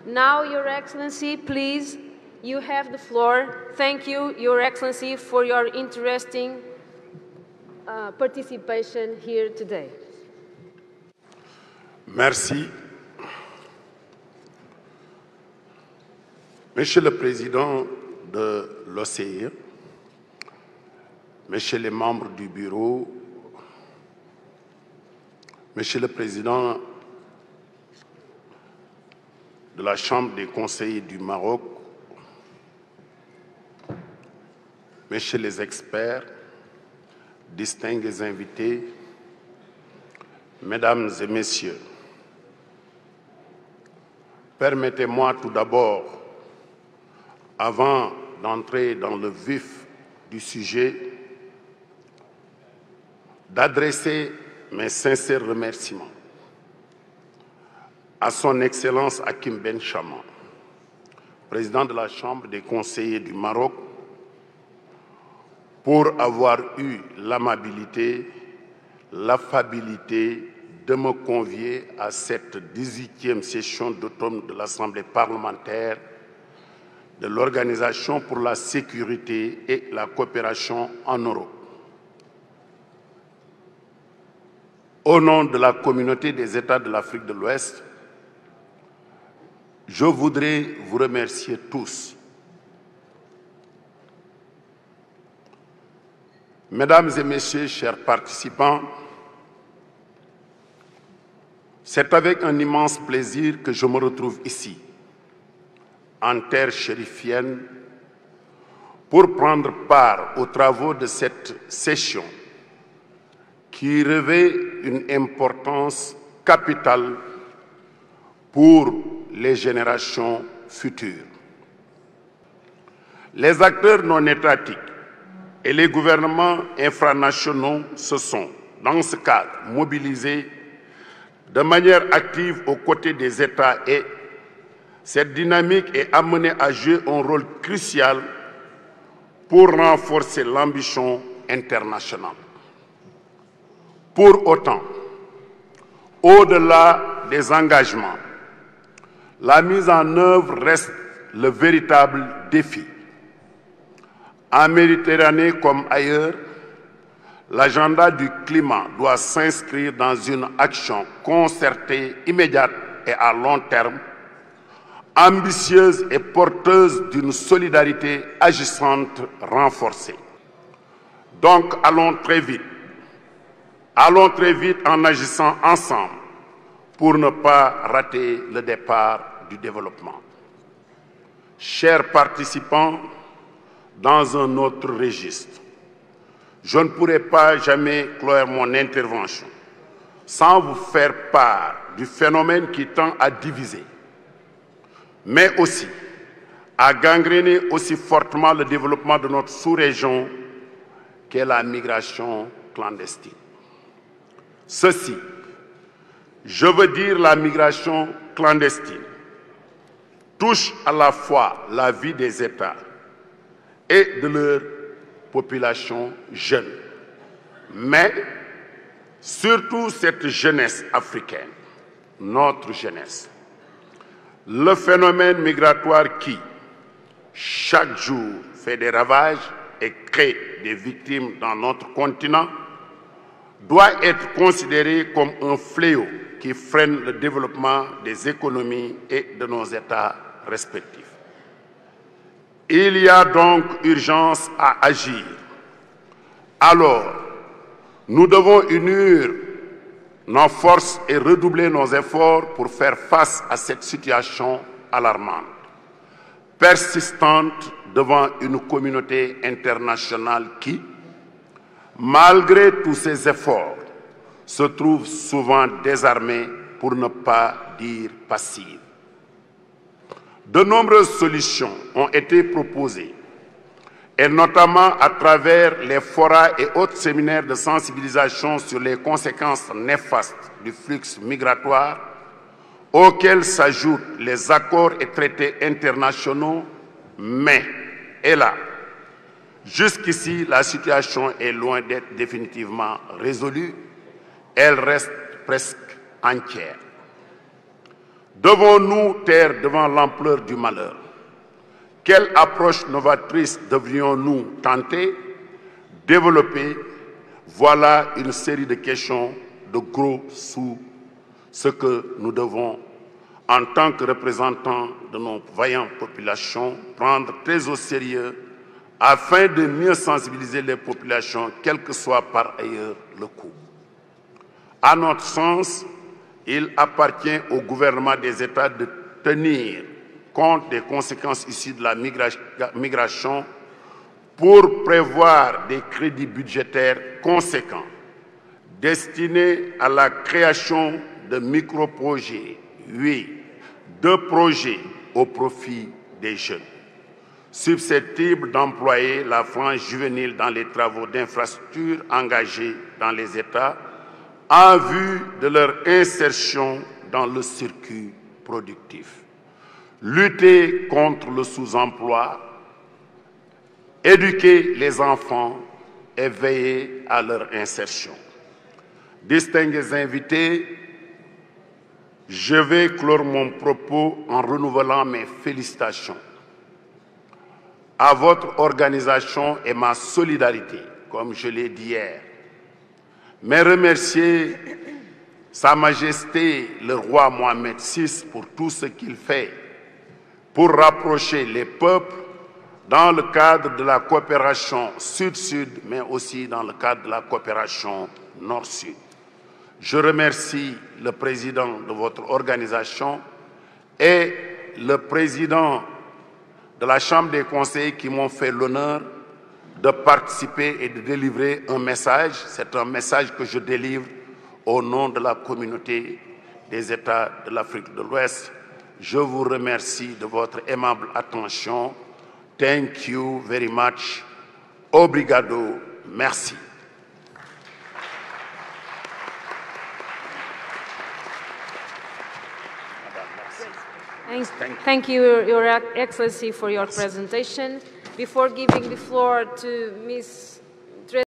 Now, Your Excellency, please, you have the floor. Thank you, Your Excellency, for your interesting participation here today. Merci. Monsieur le Président de l'OCE, Messieurs les membres du Bureau, Monsieur le Président de la Chambre des conseillers du Maroc, Messieurs les experts, distingués invités, Mesdames et Messieurs, permettez-moi tout d'abord, avant d'entrer dans le vif du sujet, d'adresser mes sincères remerciements à son Excellence Hakim Ben Chamma, président de la Chambre des conseillers du Maroc, pour avoir eu l'amabilité, l'affabilité de me convier à cette 18e session d'automne de l'Assemblée parlementaire de l'Organisation pour la sécurité et la coopération en Europe. Au nom de la communauté des États de l'Afrique de l'Ouest, je voudrais vous remercier tous. Mesdames et Messieurs, chers participants, c'est avec un immense plaisir que je me retrouve ici, en terre chérifienne, pour prendre part aux travaux de cette session qui revêt une importance capitale pour les générations futures. Les acteurs non étatiques et les gouvernements infranationaux se sont, dans ce cadre, mobilisés de manière active aux côtés des États et cette dynamique est amenée à jouer un rôle crucial pour renforcer l'ambition internationale. Pour autant, au-delà des engagements, la mise en œuvre reste le véritable défi. En Méditerranée comme ailleurs, l'agenda du climat doit s'inscrire dans une action concertée, immédiate et à long terme, ambitieuse et porteuse d'une solidarité agissante renforcée. Donc, allons très vite en agissant ensemble pour ne pas rater le départ du développement. Chers participants, dans un autre registre, je ne pourrai pas jamais clore mon intervention sans vous faire part du phénomène qui tend à diviser, mais aussi à gangréner aussi fortement le développement de notre sous-région qu'est la migration clandestine. Ceci, je veux dire la migration clandestine, touche à la fois la vie des États et de leur population jeune, mais surtout cette jeunesse africaine, notre jeunesse. Le phénomène migratoire qui, chaque jour, fait des ravages et crée des victimes dans notre continent, doit être considéré comme un fléau qui freine le développement des économies et de nos États respectifs. Il y a donc urgence à agir. Alors, nous devons unir nos forces et redoubler nos efforts pour faire face à cette situation alarmante, persistante devant une communauté internationale qui, malgré tous ces efforts, se trouve souvent désarmée, pour ne pas dire passive. De nombreuses solutions ont été proposées, et notamment à travers les forats et autres séminaires de sensibilisation sur les conséquences néfastes du flux migratoire, auxquels s'ajoutent les accords et traités internationaux, mais, et là, jusqu'ici, la situation est loin d'être définitivement résolue, elle reste presque entière. Devons-nous taire devant l'ampleur du malheur? Quelle approche novatrice devrions-nous tenter, développer? Voilà une série de questions de gros sous ce que nous devons, en tant que représentants de nos vaillantes populations, prendre très au sérieux afin de mieux sensibiliser les populations, quel que soit par ailleurs le coût. À notre sens, il appartient au gouvernement des États de tenir compte des conséquences issues de la migration pour prévoir des crédits budgétaires conséquents destinés à la création de micro-projets, oui, de projets au profit des jeunes, susceptibles d'employer la frange juvénile dans les travaux d'infrastructure engagés dans les États en vue de leur insertion dans le circuit productif. Lutter contre le sous-emploi, éduquer les enfants et veiller à leur insertion. Distingués invités, je vais clore mon propos en renouvelant mes félicitations à votre organisation et ma solidarité, comme je l'ai dit hier. Mais remercier Sa Majesté le roi Mohamed VI pour tout ce qu'il fait pour rapprocher les peuples dans le cadre de la coopération Sud-Sud, mais aussi dans le cadre de la coopération Nord-Sud. Je remercie le président de votre organisation et le président de la Chambre des conseillers qui m'ont fait l'honneur de participer et de délivrer un message. C'est un message que je délivre au nom de la communauté des États de l'Afrique de l'Ouest. Je vous remercie de votre aimable attention. Thank you very much. Obrigado. Merci. Thank you, Your Excellency, for your presentation. Before giving the floor to Ms.